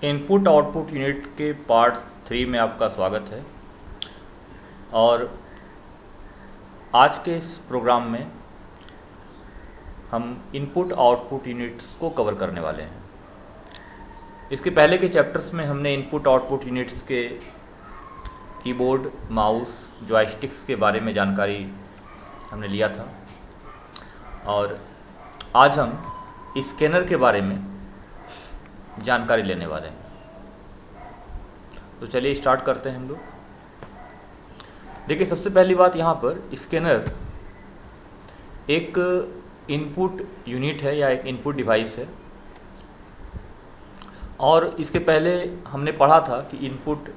Input output unit के part 3 में आपका स्वागत है। और आज के इस प्रोग्राम में हम इनपुट आउटपुट यूनिट्स को कवर करने वाले हैं। इसके पहले के चैप्टर्स में हमने इनपुट आउटपुट यूनिट्स के कीबोर्ड, माउस, जॉयस्टिक्स के बारे में जानकारी हमने लिया था और आज हम स्कैनर के बारे में जानकारी लेने वाले हैं। तो चलिए स्टार्ट करते हैं हम लोग। देखिए, सबसे पहली बात यहाँ पर स्कैनर एक इनपुट यूनिट है या एक इनपुट डिवाइस है। और इसके पहले हमने पढ़ा था कि इनपुट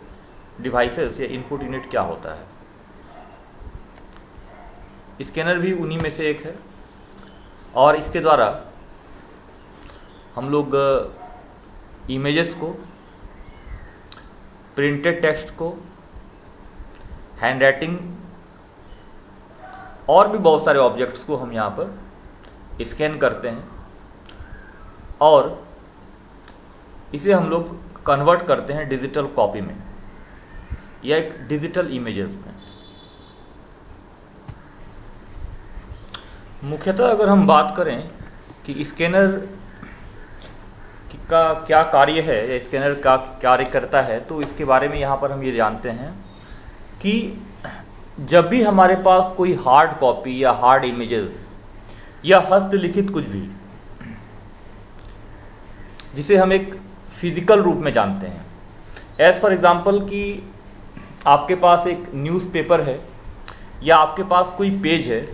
डिवाइसेस या इनपुट यूनिट क्या होता है। स्कैनर भी उन्हीं में से एक है और इसके द्वारा हम लोग इमेजेस को, प्रिंटेड टेक्स्ट को, हैंड राइटिंग और भी बहुत सारे ऑब्जेक्ट्स को हम यहाँ पर स्कैन करते हैं और इसे हम लोग कन्वर्ट करते हैं डिजिटल कॉपी में या एक डिजिटल इमेजेस में। मुख्यतः अगर हम बात करें कि स्कैनर का क्या कार्य है या स्कैनर का कार्य करता है, तो इसके बारे में यहाँ पर हम ये जानते हैं कि जब भी हमारे पास कोई हार्ड कॉपी या हार्ड इमेजेस या हस्तलिखित कुछ भी, जिसे हम एक फिजिकल रूप में जानते हैं, एज फॉर एग्जाम्पल कि आपके पास एक न्यूज़पेपर है या आपके पास कोई पेज है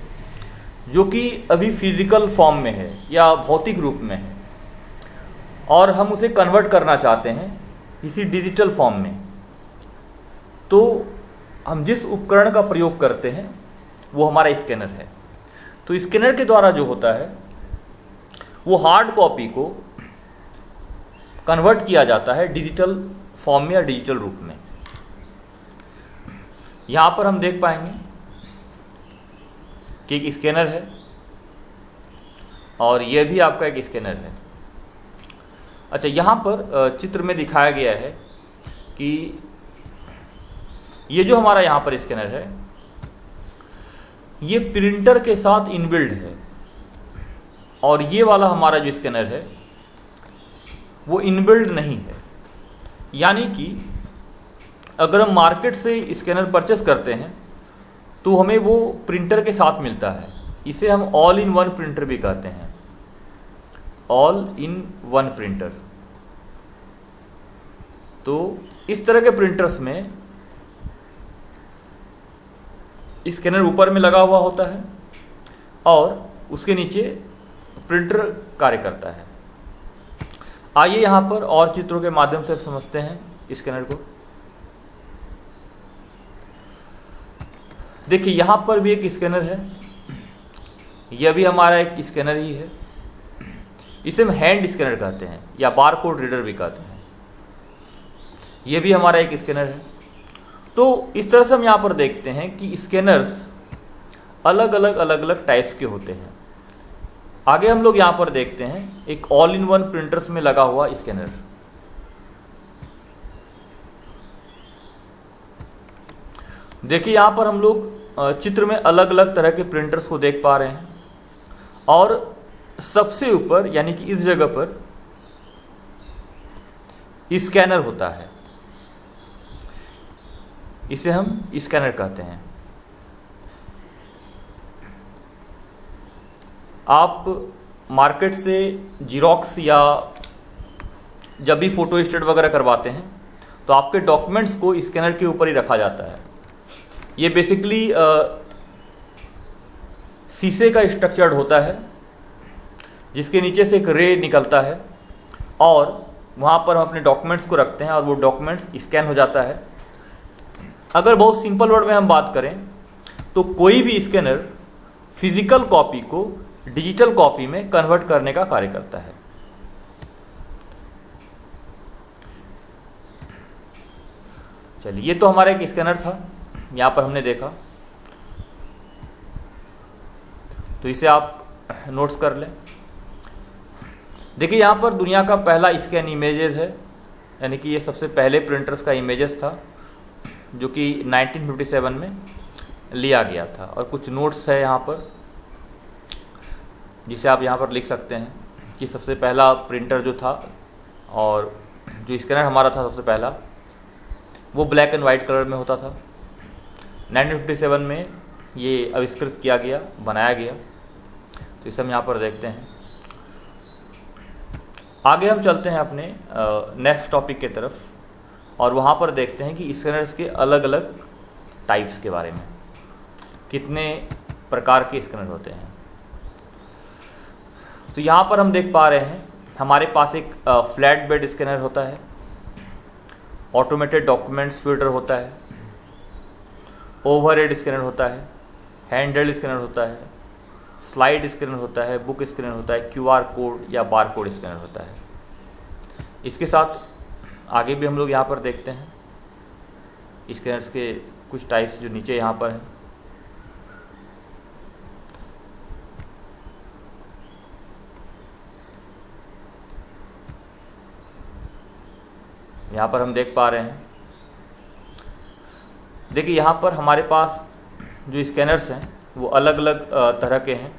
जो कि अभी फिजिकल फॉर्म में है या भौतिक रूप में है और हम उसे कन्वर्ट करना चाहते हैं किसी डिजिटल फॉर्म में, तो हम जिस उपकरण का प्रयोग करते हैं वो हमारा स्कैनर है। तो स्कैनर के द्वारा जो होता है वो हार्ड कॉपी को कन्वर्ट किया जाता है डिजिटल फॉर्म में या डिजिटल रूप में। यहाँ पर हम देख पाएंगे कि एक स्कैनर है और यह भी आपका एक स्कैनर है। अच्छा, यहाँ पर चित्र में दिखाया गया है कि ये जो हमारा यहाँ पर स्कैनर है ये प्रिंटर के साथ इनबिल्ड है और ये वाला हमारा जो स्कैनर है वो इनबिल्ड नहीं है। यानी कि अगर हम मार्केट से स्कैनर परचेस करते हैं तो हमें वो प्रिंटर के साथ मिलता है। इसे हम ऑल इन वन प्रिंटर भी कहते हैं, ऑल इन वन प्रिंटर। तो इस तरह के प्रिंटर्स में स्कैनर ऊपर में लगा हुआ होता है और उसके नीचे प्रिंटर कार्य करता है। आइए यहाँ पर और चित्रों के माध्यम से समझते हैं स्कैनर को। देखिए, यहाँ पर भी एक स्कैनर है, यह भी हमारा एक स्कैनर ही है। इसे हम हैंड स्कैनर कहते हैं या बारकोड रीडर भी कहते हैं। यह भी हमारा एक स्कैनर है। तो इस तरह से हम यहाँ पर देखते हैं कि स्कैनर्स अलग अलग टाइप्स के होते हैं। आगे हम लोग यहाँ पर देखते हैं एक ऑल इन वन प्रिंटर्स में लगा हुआ स्कैनर। देखिए, यहाँ पर हम लोग चित्र में अलग अलग तरह के प्रिंटर्स को देख पा रहे हैं और सबसे ऊपर यानी कि इस जगह पर स्कैनर होता है। इसे हम स्कैनर कहते हैं। आप मार्केट से जीरोक्स या जब भी फोटो स्टेट वगैरह करवाते हैं तो आपके डॉक्यूमेंट्स को स्कैनर के ऊपर ही रखा जाता है। ये बेसिकली शीशे का स्ट्रक्चर्ड होता है जिसके नीचे से एक रे निकलता है और वहाँ पर हम अपने डॉक्यूमेंट्स को रखते हैं और वो डॉक्यूमेंट्स स्कैन हो जाता है। अगर बहुत सिंपल वर्ड में हम बात करें तो कोई भी स्कैनर फिजिकल कॉपी को डिजिटल कॉपी में कन्वर्ट करने का कार्य करता है। चलिए, ये तो हमारा एक स्कैनर था, यहाँ पर हमने देखा, तो इसे आप नोट्स कर लें। देखिए, यहाँ पर दुनिया का पहला स्कैन इमेजेस है यानी कि ये सबसे पहले प्रिंटर्स का इमेजेस था जो कि 1957 में लिया गया था। और कुछ नोट्स है यहाँ पर जिसे आप यहाँ पर लिख सकते हैं कि सबसे पहला प्रिंटर जो था और जो स्कैनर हमारा था सबसे पहला, वो ब्लैक एंड वाइट कलर में होता था। 1957 में ये आविष्कृत किया गया, बनाया गया। तो इसे हम यहाँ पर देखते हैं। आगे हम चलते हैं अपने नेक्स्ट टॉपिक की तरफ और वहाँ पर देखते हैं कि स्कैनर्स के अलग अलग टाइप्स के बारे में, कितने प्रकार के स्कैनर होते हैं। तो यहाँ पर हम देख पा रहे हैं हमारे पास एक फ्लैट बेड स्कैनर होता है, ऑटोमेटेड डॉक्यूमेंट्स फीडर होता है, ओवरहेड स्कैनर होता है, हैंडहेल्ड स्कैनर होता है, स्लाइड स्कैनर होता है, बुक स्कैनर होता है, क्यूआर कोड या बार कोड स्कैनर होता है। इसके साथ आगे भी हम लोग यहाँ पर देखते हैं स्कैनर्स के कुछ टाइप्स जो नीचे यहाँ पर हैं। यहाँ पर हम देख पा रहे हैं, देखिए यहाँ पर हमारे पास जो स्कैनर्स हैं वो अलग अलग तरह के हैं।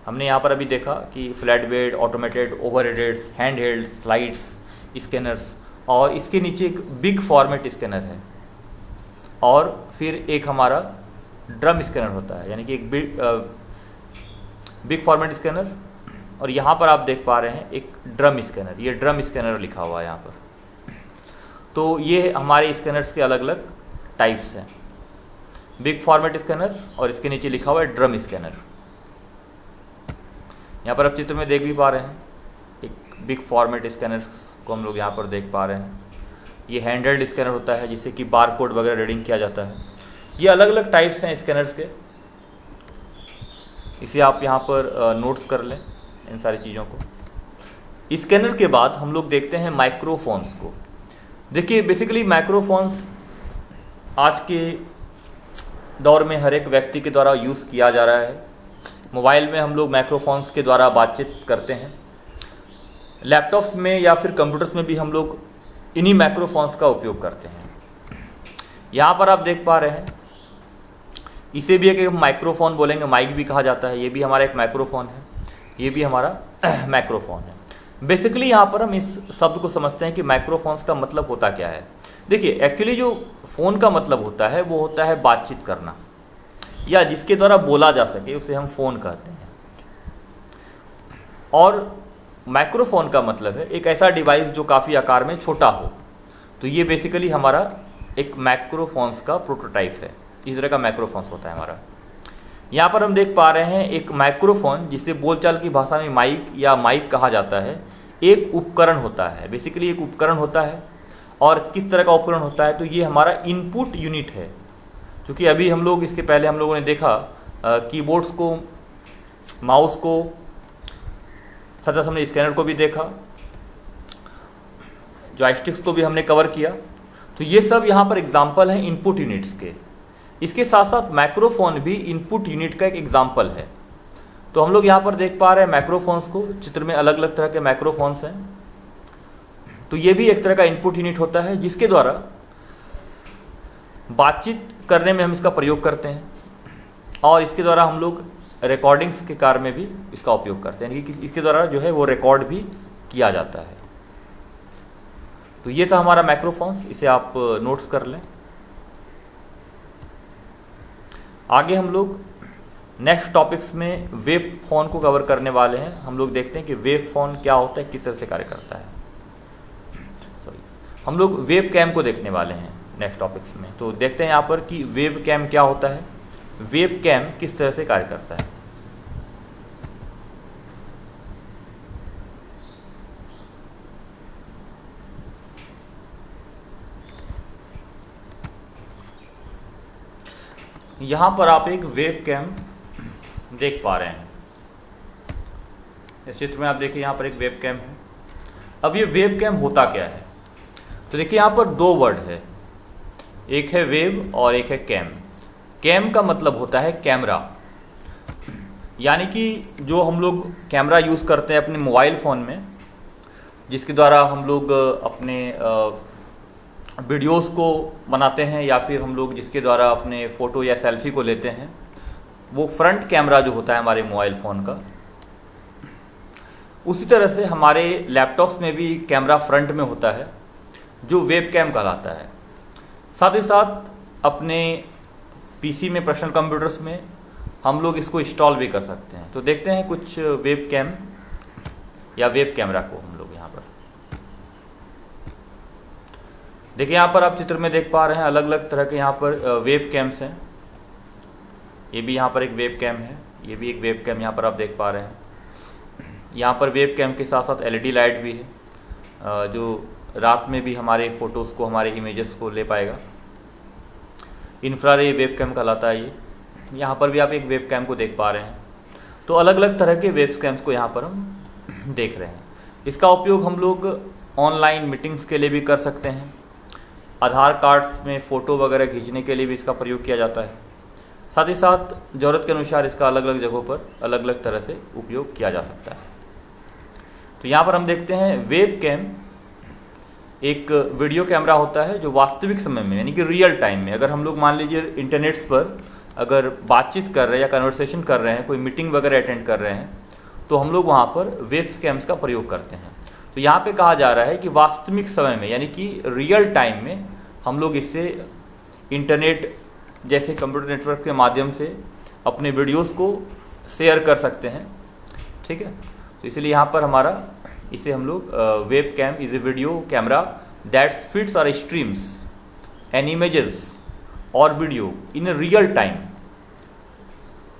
हमने यहाँ पर अभी देखा कि flat bed, automated, overheaded, handheld, slides scanners, और इसके नीचे एक बिग फॉर्मेट स्कैनर है और फिर एक हमारा ड्रम स्कैनर होता है, यानी कि एक बिग फॉर्मेट स्कैनर। और यहाँ पर आप देख पा रहे हैं एक ड्रम स्कैनर, ये ड्रम स्कैनर लिखा हुआ है यहाँ पर। तो ये हमारे स्कैनर्स के अलग अलग टाइप्स हैं, बिग फॉर्मेट स्कैनर और इसके नीचे लिखा हुआ है ड्रम स्कैनर। यहाँ पर आप चित्र में देख भी पा रहे हैं एक बिग फॉर्मेट स्कैनर को हम लोग यहाँ पर देख पा रहे हैं। ये हैंडहेल्ड स्कैनर होता है जिससे कि बार कोड वगैरह रीडिंग किया जाता है। ये अलग अलग टाइप्स हैं स्कैनर्स के, इसे आप यहाँ पर नोट्स कर लें इन सारी चीज़ों को। स्कैनर के बाद हम लोग देखते हैं माइक्रोफोन्स को। देखिए बेसिकली माइक्रोफोन्स आज के दौर में हर एक व्यक्ति के द्वारा यूज़ किया जा रहा है। मोबाइल में हम लोग माइक्रोफोन्स के द्वारा बातचीत करते हैं, लैपटॉप्स में या फिर कंप्यूटर्स में भी हम लोग इन्हीं माइक्रोफोन्स का उपयोग करते हैं। यहाँ पर आप देख पा रहे हैं, इसे भी एक माइक्रोफोन बोलेंगे, माइक भी कहा जाता है। ये भी हमारा एक माइक्रोफोन है, ये भी हमारा माइक्रोफोन है। बेसिकली यहाँ पर हम इस शब्द को समझते हैं कि माइक्रोफोन्स का मतलब होता क्या है। देखिए एक्चुअली जो फ़ोन का मतलब होता है वो होता है बातचीत करना या जिसके द्वारा बोला जा सके उसे हम फ़ोन कहते हैं। और माइक्रोफोन का मतलब है एक ऐसा डिवाइस जो काफ़ी आकार में छोटा हो। तो ये बेसिकली हमारा एक माइक्रोफोन्स का प्रोटोटाइप है। इस तरह का माइक्रोफोन्स होता है हमारा। यहाँ पर हम देख पा रहे हैं एक माइक्रोफोन जिसे बोलचाल की भाषा में माइक या माइक कहा जाता है, एक उपकरण होता है। बेसिकली एक उपकरण होता है। और किस तरह का उपकरण होता है, तो ये हमारा इनपुट यूनिट है। क्योंकि अभी हम लोग इसके पहले हम लोगों ने देखा कीबोर्ड्स को, माउस को, साथ साथ हमने स्कैनर को भी देखा, जॉयस्टिक्स को भी हमने कवर किया। तो ये सब यहाँ पर एग्जाम्पल हैं इनपुट यूनिट्स के। इसके साथ साथ माइक्रोफोन भी इनपुट यूनिट का एक एग्जाम्पल है। तो हम लोग यहाँ पर देख पा रहे हैं माइक्रोफोन्स को, चित्र में अलग अलग तरह के माइक्रोफोन्स हैं। तो ये भी एक तरह का इनपुट यूनिट होता है जिसके द्वारा बातचीत करने में हम इसका प्रयोग करते हैं और इसके द्वारा हम लोग रिकॉर्डिंग्स के कार्य में भी इसका उपयोग करते हैं, यानी कि इसके द्वारा जो है वो रिकॉर्ड भी किया जाता है। तो ये था हमारा माइक्रोफोन्स, इसे आप नोट्स कर लें। आगे हम लोग नेक्स्ट टॉपिक्स में वेब फोन को कवर करने वाले हैं। हम लोग देखते हैं कि वेब फोन क्या होता है, किस तरह से कार्य करता है। हम लोग वेब कैम को देखने वाले हैं नेक्स्ट टॉपिक्स में। तो देखते हैं यहाँ पर कि वेब कैम क्या होता है, वेब कैम किस तरह से कार्य करता है। यहाँ पर आप एक वेब कैम देख पा रहे हैं। इस चित्र में आप देखिए यहाँ पर एक वेब कैम है। अब ये वेब कैम होता क्या है, तो देखिए यहाँ पर दो वर्ड है, एक है वेब और एक है कैम। कैम का मतलब होता है कैमरा, यानी कि जो हम लोग कैमरा यूज़ करते हैं अपने मोबाइल फ़ोन में, जिसके द्वारा हम लोग अपने वीडियोस को बनाते हैं, या फिर हम लोग जिसके द्वारा अपने फ़ोटो या सेल्फी को लेते हैं, वो फ्रंट कैमरा जो होता है हमारे मोबाइल फ़ोन का। उसी तरह से हमारे लैपटॉप्स में भी कैमरा फ्रंट में होता है जो वेब कैम कहलाता है। साथ ही साथ अपने पीसी में, पर्सनल कंप्यूटर्स में हम लोग इसको इंस्टॉल भी कर सकते हैं। तो देखते हैं कुछ वेब कैम या वेब कैमरा को हम लोग यहाँ पर। देखिए यहाँ पर आप चित्र में देख पा रहे हैं अलग अलग तरह के यहाँ पर वेब कैम्स हैं। ये भी यहाँ पर एक वेब कैम है, ये भी एक वेब कैम यहाँ पर आप देख पा रहे हैं। यहाँ पर वेब कैम के साथ साथ एलईडी लाइट भी है जो रात में भी हमारे फ़ोटोज़ को, हमारे इमेजेस को ले पाएगा। इंफ्रारेड वेब कैम कहलाता है ये। यहाँ पर भी आप एक वेब कैम को देख पा रहे हैं। तो अलग अलग तरह के वेब कैम्स को यहाँ पर हम देख रहे हैं। इसका उपयोग हम लोग ऑनलाइन मीटिंग्स के लिए भी कर सकते हैं। आधार कार्ड्स में फ़ोटो वगैरह खींचने के लिए भी इसका प्रयोग किया जाता है। साथ ही साथ ज़रूरत के अनुसार इसका अलग अलग जगहों पर अलग अलग तरह से उपयोग किया जा सकता है। तो यहाँ पर हम देखते हैं वेब कैम एक वीडियो कैमरा होता है जो वास्तविक समय में, यानी कि रियल टाइम में, अगर हम लोग मान लीजिए इंटरनेट्स पर अगर बातचीत कर रहे हैं या कन्वर्सेशन कर रहे हैं, कोई मीटिंग वगैरह अटेंड कर रहे हैं, तो हम लोग वहाँ पर वेब कैम्स का प्रयोग करते हैं। तो यहाँ पे कहा जा रहा है कि वास्तविक समय में, यानी कि रियल टाइम में हम लोग इससे इंटरनेट जैसे कंप्यूटर नेटवर्क के माध्यम से अपने वीडियोस को शेयर कर सकते हैं। ठीक है, तो इसलिए यहाँ पर हमारा इसे हम लोग web cam is a video camera that feeds और स्ट्रीम्स एंड इमेजेस और video in a real time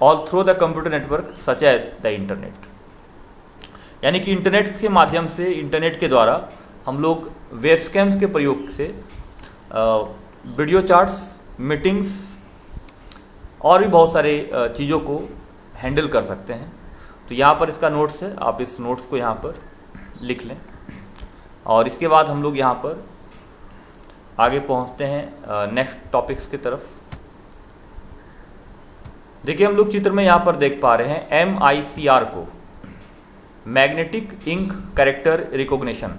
all through the computer network such as the internet. यानी कि इंटरनेट के माध्यम से, इंटरनेट के द्वारा हम लोग वेब कैम्स के प्रयोग से वीडियो चार्ट्स, मीटिंग्स और भी बहुत सारे चीज़ों को हैंडल कर सकते हैं। तो यहाँ पर इसका नोट्स है, आप इस नोट्स को यहाँ पर लिख लें। और इसके बाद हम लोग यहाँ पर आगे पहुँचते हैं नेक्स्ट टॉपिक्स की तरफ। देखिए हम लोग चित्र में यहाँ पर देख पा रहे हैं MICR को, मैग्नेटिक इंक कैरेक्टर रिकॉग्निशन।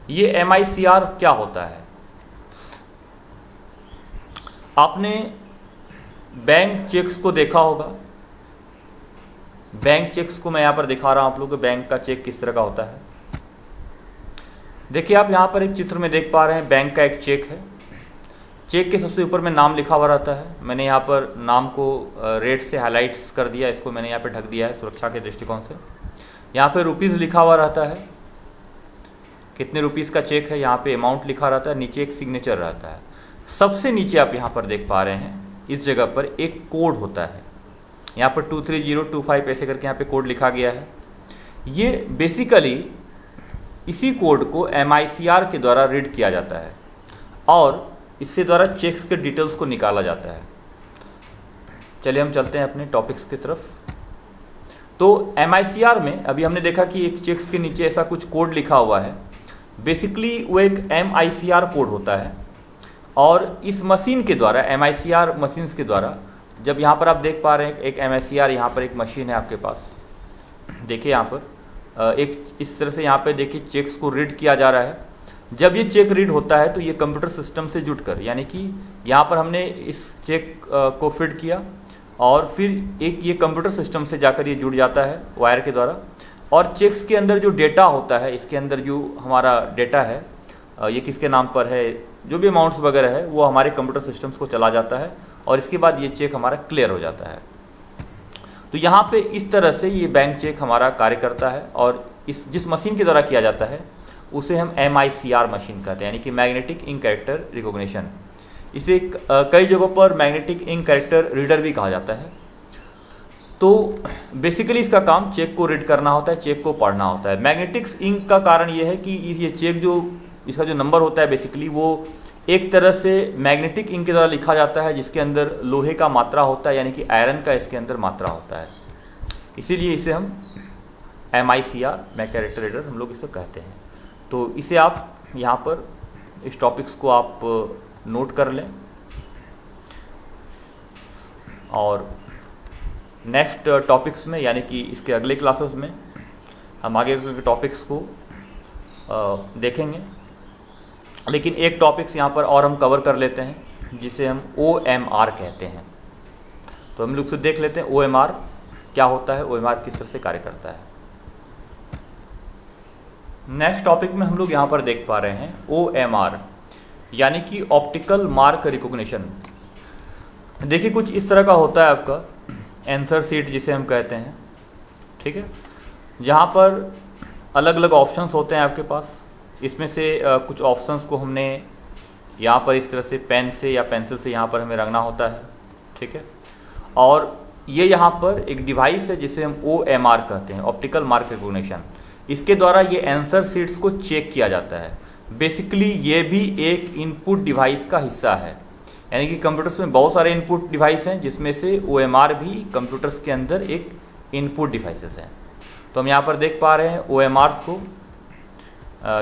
ये MICR क्या होता है? आपने बैंक चेक्स को देखा होगा। बैंक चेक्स को मैं यहाँ पर दिखा रहा हूँ आप लोगों को, बैंक का चेक किस तरह का होता है। देखिए आप यहाँ पर एक चित्र में देख पा रहे हैं बैंक का एक चेक है। चेक के सबसे ऊपर में नाम लिखा हुआ रहता है। मैंने यहाँ पर नाम को रेड से हाईलाइट्स कर दिया, इसको मैंने यहाँ पे ढक दिया है सुरक्षा के दृष्टिकोण से। यहाँ पे रुपीज़ लिखा हुआ रहता है, कितने रुपीज़ का चेक है, यहाँ पे अमाउंट लिखा रहता है, नीचे एक सिग्नेचर रहता है। सबसे नीचे आप यहाँ पर देख पा रहे हैं इस जगह पर एक कोड होता है। यहाँ पर 23025 ऐसे करके यहाँ पे कोड लिखा गया है। ये बेसिकली इसी कोड को MICR के द्वारा रीड किया जाता है और इससे द्वारा चेक्स के डिटेल्स को निकाला जाता है। चलिए हम चलते हैं अपने टॉपिक्स की तरफ। तो MICR में अभी हमने देखा कि एक चेक्स के नीचे ऐसा कुछ कोड लिखा हुआ है। बेसिकली वो एक MICR कोड होता है और इस मशीन के द्वारा, MICR मशीन्स के द्वारा, जब यहाँ पर आप देख पा रहे हैं एक MICR, यहाँ पर एक मशीन है आपके पास। देखिए यहाँ पर एक इस तरह से यहाँ पे देखिए चेक्स को रीड किया जा रहा है। जब ये चेक रीड होता है तो ये कंप्यूटर सिस्टम से जुड़कर, यानी कि यहाँ पर हमने इस चेक को फीड किया और फिर एक ये कंप्यूटर सिस्टम से जाकर ये जुड़ जाता है वायर के द्वारा। और चेक्स के अंदर जो डेटा होता है, इसके अंदर जो हमारा डेटा है, ये किसके नाम पर है, जो भी अमाउंट्स वगैरह है, वो हमारे कंप्यूटर सिस्टम्स को चला जाता है और इसके बाद ये चेक हमारा क्लियर हो जाता है। तो यहाँ पे इस तरह से ये बैंक चेक हमारा कार्य करता है और इस जिस मशीन के द्वारा किया जाता है उसे हम MICR मशीन कहते हैं, यानी कि मैग्नेटिक इंक कैरेक्टर रिकॉग्निशन। इसे कई जगहों पर मैग्नेटिक इंक कैरेक्टर रीडर भी कहा जाता है। तो बेसिकली इसका काम चेक को रीड करना होता है, चेक को पढ़ना होता है। मैग्नेटिक्स इंक का कारण यह है कि ये चेक जो इसका जो नंबर होता है बेसिकली वो एक तरह से मैग्नेटिक इंक के द्वारा लिखा जाता है, जिसके अंदर लोहे का मात्रा होता है, यानी कि आयरन का इसके अंदर मात्रा होता है। इसीलिए इसे हम MICR मैग कैरेक्टर रीडर हम लोग इसे कहते हैं। तो इसे आप यहाँ पर इस टॉपिक्स को आप नोट कर लें और नेक्स्ट टॉपिक्स में, यानी कि इसके अगले क्लासेस में हम आगे के टॉपिक्स को देखेंगे, लेकिन एक टॉपिक्स यहाँ पर और हम कवर कर लेते हैं जिसे हम OMR कहते हैं। तो हम लोग से देख लेते हैं OMR क्या होता है, OMR किस तरह से कार्य करता है। नेक्स्ट टॉपिक में हम लोग यहाँ पर देख पा रहे हैं OMR यानी कि ऑप्टिकल मार्क रिकॉग्निशन। देखिए कुछ इस तरह का होता है आपका आंसर शीट जिसे हम कहते हैं, ठीक है, जहाँ पर अलग अलग ऑप्शंस होते हैं आपके पास। इसमें से कुछ ऑप्शंस को हमने यहाँ पर इस तरह से पेन से या पेंसिल से यहाँ पर हमें रंगना होता है, ठीक है। और ये यहाँ पर एक डिवाइस है जिसे हम OMR कहते हैं, ऑप्टिकल मार्क रिकॉग्निशन। इसके द्वारा ये आंसर शीट्स को चेक किया जाता है। बेसिकली ये भी एक इनपुट डिवाइस का हिस्सा है, यानी कि कंप्यूटर्स में बहुत सारे इनपुट डिवाइस हैं जिसमें से OMR भी कंप्यूटर्स के अंदर एक इनपुट डिवाइसेस हैं। तो हम यहाँ पर देख पा रहे हैं OMRs को।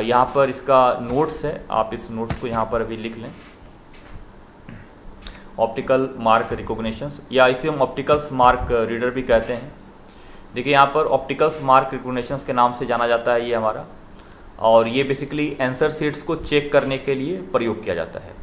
यहाँ पर इसका नोट्स है, आप इस नोट्स को यहाँ पर अभी लिख लें। ऑप्टिकल मार्क रिकॉग्निशन या इसे हम ऑप्टिकल्स मार्क रीडर भी कहते हैं। देखिए यहाँ पर ऑप्टिकल्स मार्क रिकॉग्निशन के नाम से जाना जाता है ये हमारा, और ये बेसिकली आंसर शीट्स को चेक करने के लिए प्रयोग किया जाता है।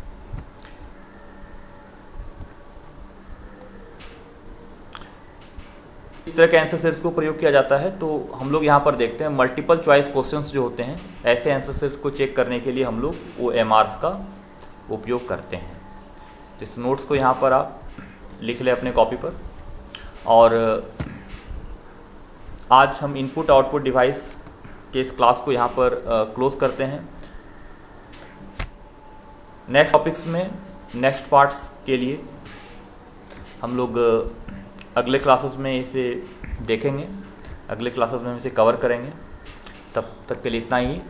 इस तरह के आंसर शीट्स को प्रयोग किया जाता है। तो हम लोग यहाँ पर देखते हैं मल्टीपल चॉइस क्वेश्चंस जो होते हैं, ऐसे आंसर शीट्स को चेक करने के लिए हम लोग OMRs का उपयोग करते हैं। इस नोट्स को यहाँ पर आप लिख लें अपने कॉपी पर। और आज हम इनपुट आउटपुट डिवाइस के इस क्लास को यहाँ पर क्लोज करते हैं। नेक्स्ट टॉपिक्स में नेक्स्ट पार्ट्स के लिए हम लोग अगले क्लासेस में इसे देखेंगे, अगले क्लासेस में इसे कवर करेंगे। तब तक के लिए इतना ही।